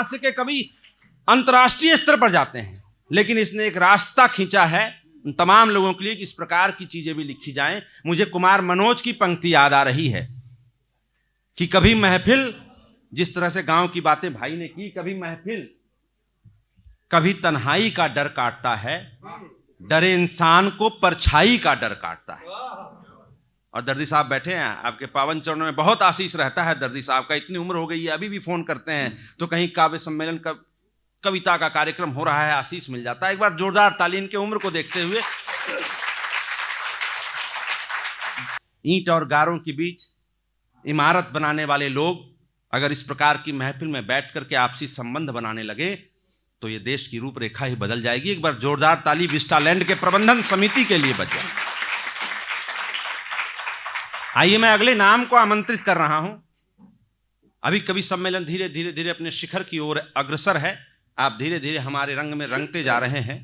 हास्य के कवि अंतर्राष्ट्रीय स्तर पर जाते हैं, लेकिन इसने एक रास्ता खींचा है उन तमाम लोगों के लिए कि इस प्रकार की चीजें भी लिखी जाएं। मुझे कुमार मनोज की पंक्ति याद आ रही है कि कभी महफिल, जिस तरह से गांव की बातें भाई ने की, कभी महफिल कभी तन्हाई का डर काटता है, डरे इंसान को परछाई का डर काटता है। और दर्दी साहब बैठे हैं, आपके पावन चरणों में बहुत आशीष रहता है। दर्दी साहब का इतनी उम्र हो गई है, अभी भी फोन करते हैं तो कहीं काव्य सम्मेलन का कविता का कार्यक्रम हो रहा है, आशीष मिल जाता है। एक बार जोरदार ताली इनके उम्र को देखते हुए। ईंट और गारों के बीच इमारत बनाने वाले लोग अगर इस प्रकार की महफिल में बैठ करके आपसी संबंध बनाने लगे तो ये देश की रूपरेखा ही बदल जाएगी। एक बार जोरदार ताली विस्टालैंड के प्रबंधन समिति के लिए बज जाए। आइए मैं अगले नाम को आमंत्रित कर रहा हूं। अभी कवि सम्मेलन धीरे धीरे धीरे अपने शिखर की ओर अग्रसर है। आप धीरे धीरे हमारे रंग में रंगते जा रहे हैं।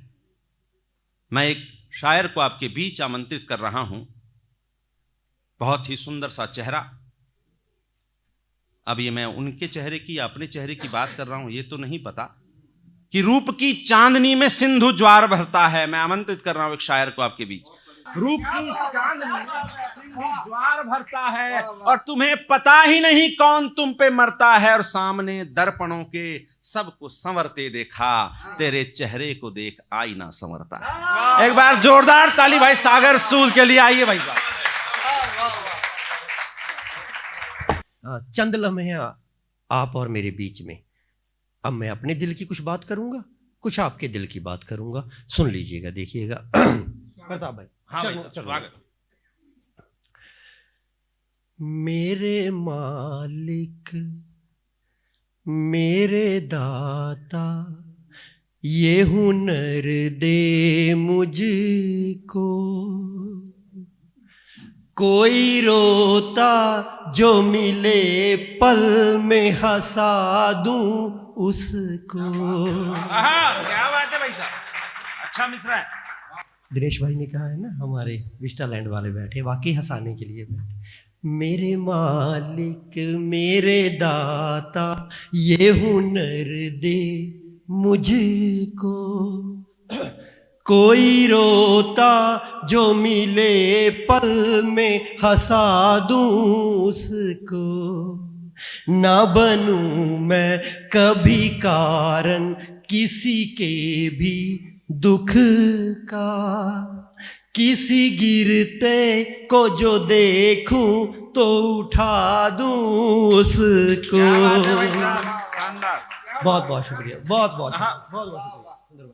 मैं एक शायर को आपके बीच आमंत्रित कर रहा हूं। बहुत ही सुंदर सा चेहरा। अब ये मैं उनके चेहरे की या अपने चेहरे की बात कर रहा हूं ये तो नहीं पता कि रूप की चांदनी में सिंधु ज्वार भरता है। मैं आमंत्रित कर रहा हूं एक शायर को आपके बीच। रूप की चांदनी में सिंधु ज्वार भरता है और तुम्हें पता ही नहीं कौन तुम पे मरता है, और सामने दर्पणों के सबको संवरते देखा, तेरे चेहरे को देख आईना संवरता है। एक बार जोरदार ताली भाई सागर सूद के लिए। आइए भाई साहब। चंद लम्हे आप और मेरे बीच में। अब मैं अपने दिल की कुछ बात करूंगा, कुछ आपके दिल की बात करूंगा। सुन लीजिएगा, देखिएगा। प्रताप भाई, हाँ भाई, स्वागत। मेरे मालिक मेरे दाता, ये हुनर दे मुझको, कोई रोता जो मिले पल में हंसा दूं उसको। क्या बात है भाई साहब, अच्छा मिश्रा है। दिनेश भाई ने कहा है ना, हमारे विस्टालैंड वाले बैठे, वाकई हंसाने के लिए बैठे। मेरे मालिक मेरे दाता, ये हुनर दे मुझको, कोई रोता जो मिले पल में हंसा दूं उसको। ना बनूं मैं कभी कारण किसी के भी दुख का, किसी गिरते को जो देखूं तो उठा दूं उसको। बहुत बहुत शुक्रिया, बहुत बहुत शुक्रिया।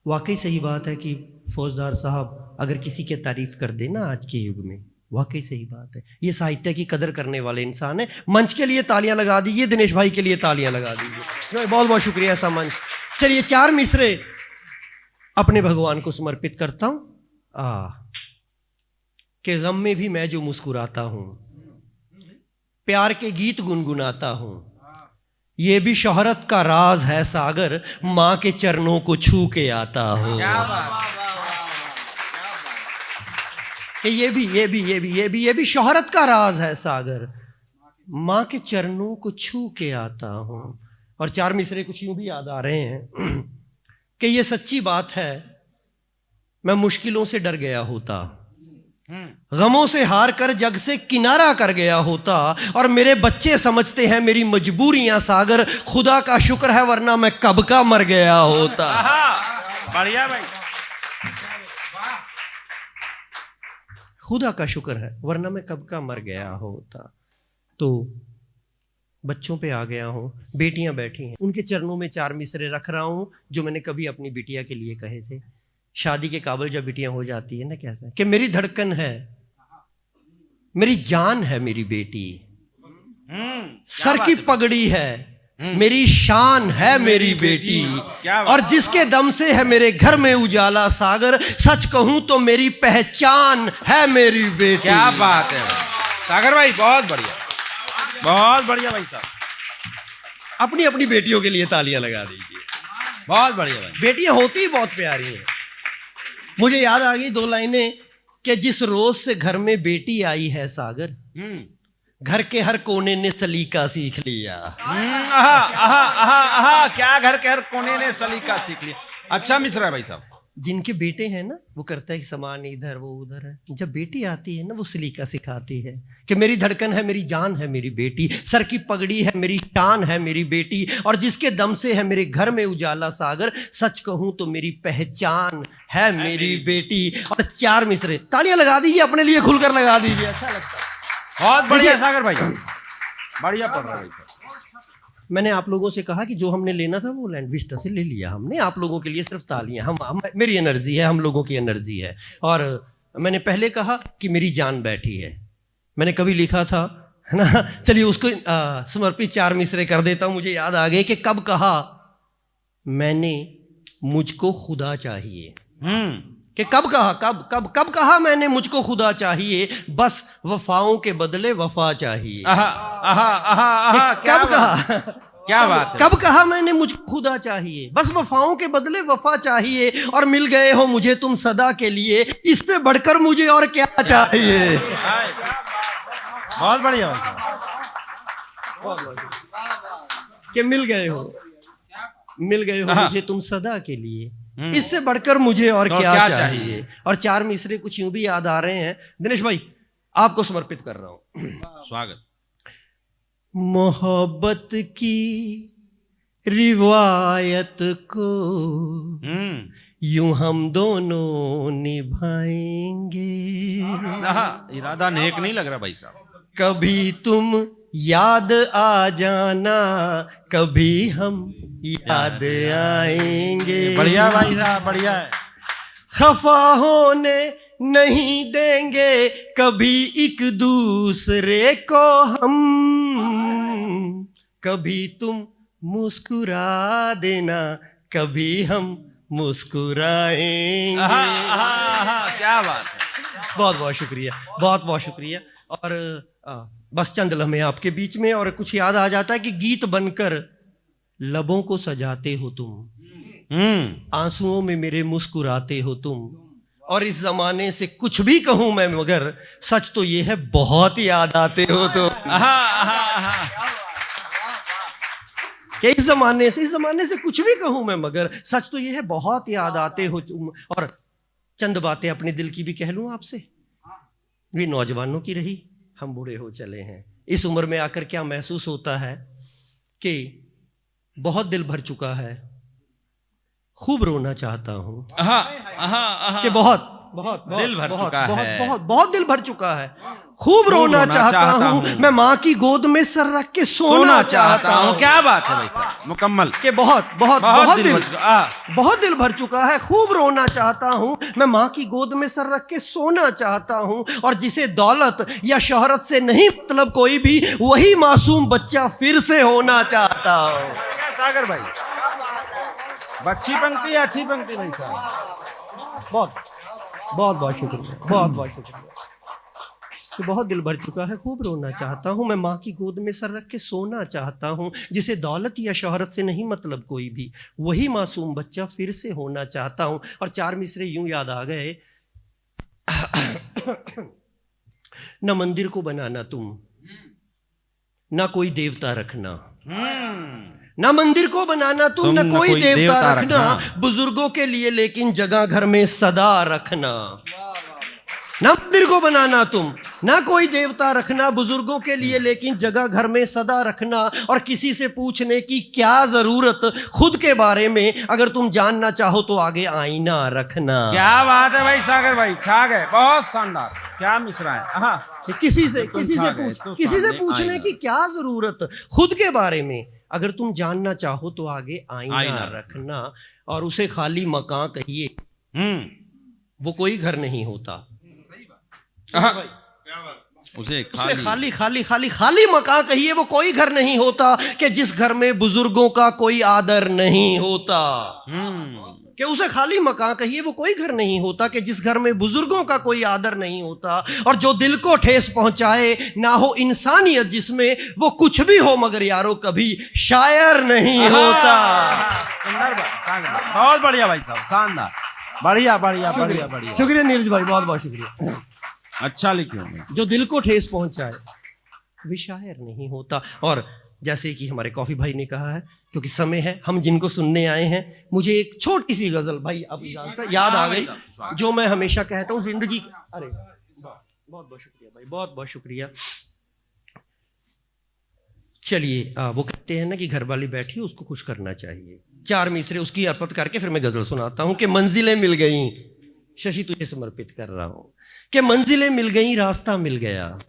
वाकई सही बात है कि फौजदार साहब अगर किसी की तारीफ कर देना आज के युग में, वाकई सही बात है। ये साहित्य की कदर करने वाले इंसान है। मंच के लिए तालियां लगा दीजिए, दिनेश भाई के लिए तालियां लगा दीजिए। बहुत बहुत शुक्रिया ऐसा मंच। चलिए 4 मिसरे अपने भगवान को समर्पित करता हूं। कि गम में भी मैं जो मुस्कुराता हूं, प्यार के गीत गुनगुनाता हूं, ये भी शोहरत का राज है सागर, मां के चरणों को छू के आता हूं। कि ये भी शोहरत का राज है सागर, मां के चरणों को छू के आता हूं। और 4 मिसरे कुछ यूं भी याद आ रहे हैं कि ये सच्ची बात है, मैं मुश्किलों से डर गया होता, गमों से हार कर जग से किनारा कर गया होता, और मेरे बच्चे समझते हैं मेरी मजबूरियां सागर, खुदा का शुक्र है वरना मैं कब का मर गया होता। बढ़िया भाई, खुदा का शुक्र है वरना मैं कब का मर गया होता। तो बच्चों पे आ गया हूं, बेटियां बैठी हैं, उनके चरणों में 4 मिसरे रख रहा हूं जो मैंने कभी अपनी बिटिया के लिए कहे थे। शादी के काबिल जब बिटियां हो जाती है ना, कैसा कि मेरी धड़कन है, मेरी जान है मेरी बेटी, सर की पगड़ी है, मेरी शान है मेरी बेटी, और जिसके दम से है मेरे घर में उजाला सागर, सच कहूं तो मेरी पहचान है मेरी बेटी। क्या बात है सागर भाई, बहुत बढ़िया, बहुत बढ़िया भाई साहब। अपनी अपनी बेटियों के लिए तालियां लगा दीजिए। बहुत बढ़िया भाई। बेटियां होती ही बहुत प्यारी हैं। मुझे याद आ गई 2 लाइनें कि जिस रोज से घर में बेटी आई है सागर, घर के हर कोने ने सलीका सीख लिया। आहा आहा आहा आहा, क्या घर के हर कोने ने सलीका सीख लिया। अच्छा मिश्रा भाई साहब, जिनके बेटे हैं ना, वो करता है कि सामान इधर वो उधर है। जब बेटी आती है ना, वो सलीका सिखाती है कि मेरी धड़कन है, मेरी जान है मेरी बेटी, सर की पगड़ी है मेरी शान है मेरी बेटी, और जिसके दम से है मेरे घर में उजाला सागर, सच कहूं तो मेरी पहचान है मेरी बेटी। और 4 मिसरे, तालियां लगा दीजिए अपने लिए, खुलकर लगा दीजिए, अच्छा लगता है। बहुत बढ़िया सागर भाई, बढ़िया पढ़ रहा है भाई साहब। मैंने आप लोगों से कहा कि जो हमने लेना था वो लैंड विस्टा से ले लिया हमने। आप लोगों के लिए सिर्फ तालियां, हम मेरी एनर्जी है, हम लोगों की एनर्जी है। और मैंने पहले कहा कि मेरी जान बैठी है, मैंने कभी लिखा था, है ना। चलिए उसको समर्पित 4 मिसरे कर देता हूं। मुझे याद आ गए कि कब कहा मैंने मुझको खुदा चाहिए, कि कब कहा, कब कहा मैंने मुझको खुदा चाहिए, बस वफाओं के बदले वफा चाहिए। कब कहा, क्या बात है, कब कहा मैंने मुझको खुदा चाहिए, बस वफाओं के बदले वफा चाहिए, और मिल गए हो मुझे तुम सदा के लिए, इससे बढ़कर मुझे और क्या चाहिए। बहुत बढ़िया कि मिल गए हो मुझे तुम सदा के लिए, इससे बढ़कर मुझे और क्या चाहिए। और 4 मिसरे कुछ यूं भी याद आ रहे हैं। दिनेश भाई आपको समर्पित कर रहा हूं। स्वागत। मोहब्बत की रिवायत को यूं हम दोनों निभाएंगे, इरादा नेक नहीं लग रहा भाई साहब। कभी तुम याद आ जाना, कभी हम याद आएंगे। बढ़िया भाई साहब, बढ़िया है। खफा होने नहीं देंगे कभी एक दूसरे को हम, कभी तुम मुस्कुरा देना, कभी हम मुस्कुराएंगे। क्या बात है, बहुत बहुत शुक्रिया, बहुत बहुत शुक्रिया। और बस चंद लम्हे आपके बीच में, और कुछ याद आ जाता है कि गीत बनकर लबों को सजाते हो तुम, आंसुओं में मेरे मुस्कुराते हो तुम, और इस जमाने से कुछ भी कहूं मैं मगर सच तो ये है बहुत याद आते हो तुम। कि इस जमाने से कुछ भी कहूं मैं मगर सच तो ये है बहुत याद आते हो तुम। और चंद बातें अपने दिल की भी कह लूं आपसे, वे नौजवानों की रही, हम बूढ़े हो चले हैं। इस उम्र में आकर क्या महसूस होता है कि बहुत दिल भर चुका है, खूब रोना चाहता हूं, कि बहुत दिल भर चुका है, बहुत दिल भर चुका है, खूब रोना चाहता हूं, मैं माँ की गोद में सर रख के सोना चाहता हूं। क्या बात है भाई साहब, मुकम्मल। कि बहुत दिल भर चुका है, खूब रोना चाहता हूं, मैं माँ की गोद में सर रख के सोना चाहता हूं, और जिसे दौलत या शोहरत से नहीं मतलब कोई भी, वही मासूम बच्चा फिर से होना चाहता हूं। सागर भाई, अच्छी पंक्ति भाई साहब, बहुत शुक्रिया, बहुत शुक्रिया। तो बहुत दिल भर चुका है, खूब रोना चाहता हूँ, मैं माँ की गोद में सर रख के सोना चाहता हूँ, जिसे दौलत या शोहरत से नहीं मतलब कोई भी, वही मासूम बच्चा फिर से होना चाहता हूँ। और 4 मिसरे यूं याद आ गए, न मंदिर को बनाना तुम, ना कोई देवता रखना, ना मंदिर को बनाना तुम, न कोई देवता रखना, बुजुर्गों के लिए लेकिन जगह घर में सदा रखना। ना मंदिर को बनाना तुम, ना कोई देवता रखना, बुजुर्गों के लिए लेकिन जगह घर में सदा रखना, और किसी से पूछने की क्या जरूरत खुद के बारे में, अगर तुम जानना चाहो तो आगे आईना रखना। क्या बात है भाई सागर भाई, छा गए, बहुत शानदार, क्या मिश्रा है। किसी से पूछने की क्या जरूरत खुद के बारे में, अगर तुम जानना चाहो तो आगे आईना रखना, और उसे खाली मकान कहिए, वो कोई घर नहीं होता। उसे खाली मकान कहिए, वो कोई घर नहीं होता, कि जिस घर में बुजुर्गों का कोई आदर नहीं होता। कि उसे खाली मकान कहिए, वो कोई घर नहीं होता, कि जिस घर में बुजुर्गों का कोई आदर नहीं होता, और जो दिल को ठेस पहुंचाए, ना हो इंसानियत जिसमें, वो कुछ भी हो मगर यारो कभी शायर नहीं होता। बहुत बढ़िया भाई साहब, शानदार, बढ़िया। शुक्रिया नीरज भाई, बहुत शुक्रिया। अच्छा लिखे होंगे। जो दिल को ठेस पहुंचाए, वे शायर नहीं होता। और जैसे कि हमारे कॉफी भाई ने कहा है, क्योंकि समय है, हम जिनको सुनने आए हैं, मुझे एक छोटी सी गजल भाई आप जानते हैं याद आ गई, जो मैं हमेशा कहता हूँ जिंदगी। अरे बहुत बहुत शुक्रिया भाई, बहुत बहुत शुक्रिया। चलिए वो कहते हैं ना कि घर वाली बैठी उसको खुश करना चाहिए। 4 मिसरे उसकी अर्पित करके फिर मैं गजल सुनाता हूं कि मंजिलें मिल गई, शशि तुझे समर्पित कर रहा हूं, कि मंजिलें मिल गई, रास्ता मिल गया,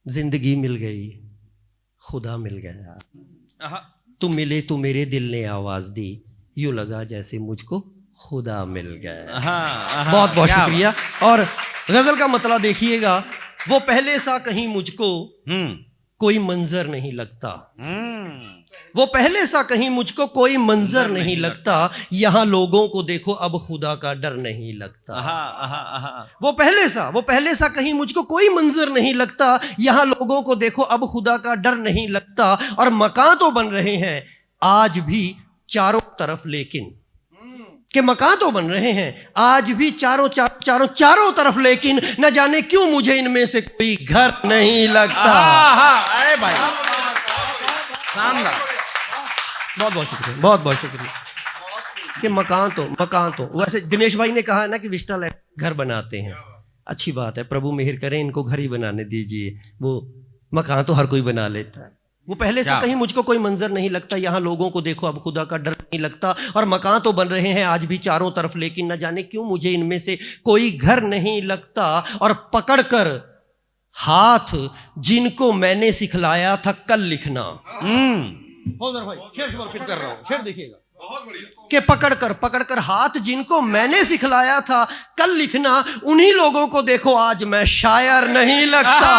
जिंदगी मिल गई, खुदा मिल गया, तुम मिले तो मेरे दिल ने आवाज दी, यूं लगा जैसे मुझको खुदा मिल गया। बहुत बहुत शुक्रिया। और गजल का मतलब देखिएगा, वो पहले सा कहीं मुझको कोई मंजर नहीं लगता, वो पहले सा कहीं मुझको कोई मंजर नहीं लगता, यहां लोगों को देखो अब खुदा का डर नहीं लगता। वो पहले सा कहीं मुझको कोई मंजर नहीं लगता, यहां लोगों को देखो अब खुदा का डर नहीं लगता। और मकान तो बन रहे हैं आज भी चारों तरफ, लेकिन कि मकान तो बन रहे हैं आज भी चारों तरफ, लेकिन न जाने क्यों मुझे इनमें से कोई घर नहीं लगता। अरे भाई शानदार, बहुत बहुत शुक्रिया, बहुत बहुत शुक्रिया। कि मकान तो वैसे दिनेश भाई ने कहा ना कि विस्टा घर बनाते हैं, अच्छी बात है, प्रभु मेहर करें, इनको घर ही बनाने दीजिए। वो मकान तो हर कोई बना लेता है। वो पहले से कहीं मुझको कोई मंजर नहीं लगता, यहाँ लोगों को देखो अब खुदा का डर नहीं लगता। और मकान तो बन रहे हैं आज भी चारों तरफ, लेकिन न जाने क्यों मुझे इनमें से कोई घर नहीं लगता। और पकड़कर हाथ जिनको मैंने सिखलाया था कल लिखना, भाई शेर समर्पित कर रहा हूं, शेर देखिएगा, कि पकड़कर हाथ जिनको मैंने सिखलाया था कल लिखना, उन्हीं लोगों को देखो आज मैं शायर नहीं लगता।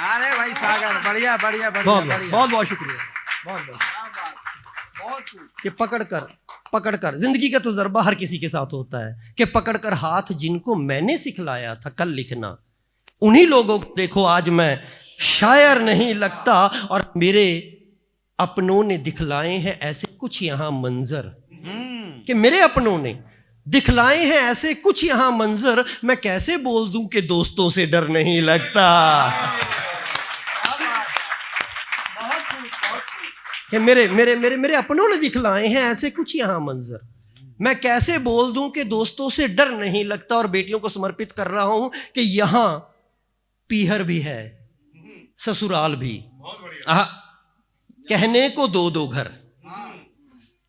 अरे भाई सागर, बढ़िया बढ़िया बहुत बहुत शुक्रिया, कि पकड़कर जिंदगी का तजुर्बा हर किसी के साथ होता है, कि पकड़कर हाथ जिनको मैंने सिखलाया था कल लिखना, उन्हीं लोगों को देखो आज मैं शायर नहीं लगता। और मेरे अपनों ने दिखलाए हैं ऐसे कुछ यहां मंजर, कि मेरे अपनों ने दिखलाए हैं ऐसे कुछ यहां मंजर, मैं कैसे बोल दूं कि दोस्तों से डर नहीं लगता। कि मेरे अपनों ने दिखलाए हैं ऐसे कुछ यहां मंजर, मैं कैसे बोल दूं कि दोस्तों से डर नहीं लगता। और बेटियों को समर्पित कर रहा हूं कि यहां पीहर भी है, ससुराल भी, कहने को 2-2 घर,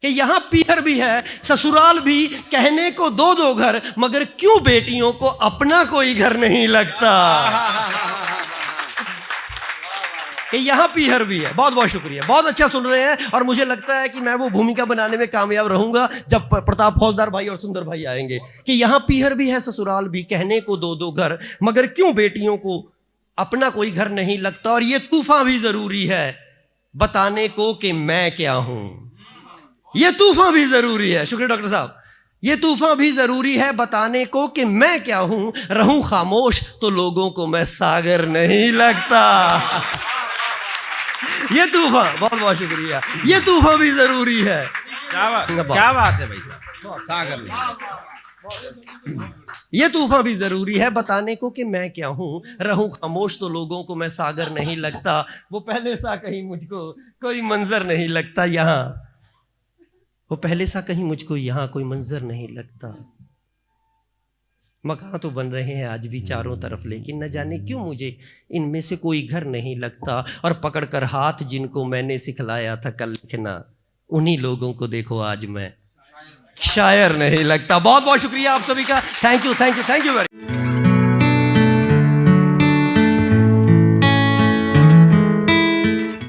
कि यहां पीहर भी है, ससुराल भी, कहने को 2-2 घर, मगर क्यों बेटियों को अपना कोई घर नहीं लगता। कि यहाँ पीहर भी है। बहुत बहुत शुक्रिया, बहुत अच्छा सुन रहे हैं। और मुझे लगता है कि मैं वो भूमिका बनाने में कामयाब रहूंगा जब प्रताप फौजदार भाई और सुंदर भाई आएंगे, कि यहाँ पीहर भी है, ससुराल भी, कहने को 2-2 घर, मगर क्यों बेटियों को अपना कोई घर नहीं लगता। और ये तूफान भी जरूरी है बताने को कि मैं क्या हूं, ये तूफान भी जरूरी है, शुक्रिया डॉक्टर साहब, ये तूफान भी जरूरी है बताने को कि मैं क्या हूं, रहूं खामोश तो लोगों को मैं सागर नहीं लगता। ये तूफान, बहुत बहुत शुक्रिया, ये तूफान भी जरूरी है। क्या बात है भाई साहब, सागर में ये तूफान भी जरूरी है बताने को कि मैं क्या हूं, रहूं खामोश तो लोगों को मैं सागर नहीं लगता। वो पहले सा कहीं मुझको कोई मंजर नहीं लगता, यहाँ वो पहले सा कहीं मुझको यहाँ कोई मंजर नहीं लगता। मकान तो बन रहे हैं आज भी चारों तरफ, लेकिन न जाने क्यों मुझे इनमें से कोई घर नहीं लगता। और पकड़कर हाथ जिनको मैंने सिखलाया था कल लिखना, उन्हीं लोगों को देखो आज मैं शायर नहीं लगता। बहुत बहुत शुक्रिया आप सभी का, थैंक यू वेरी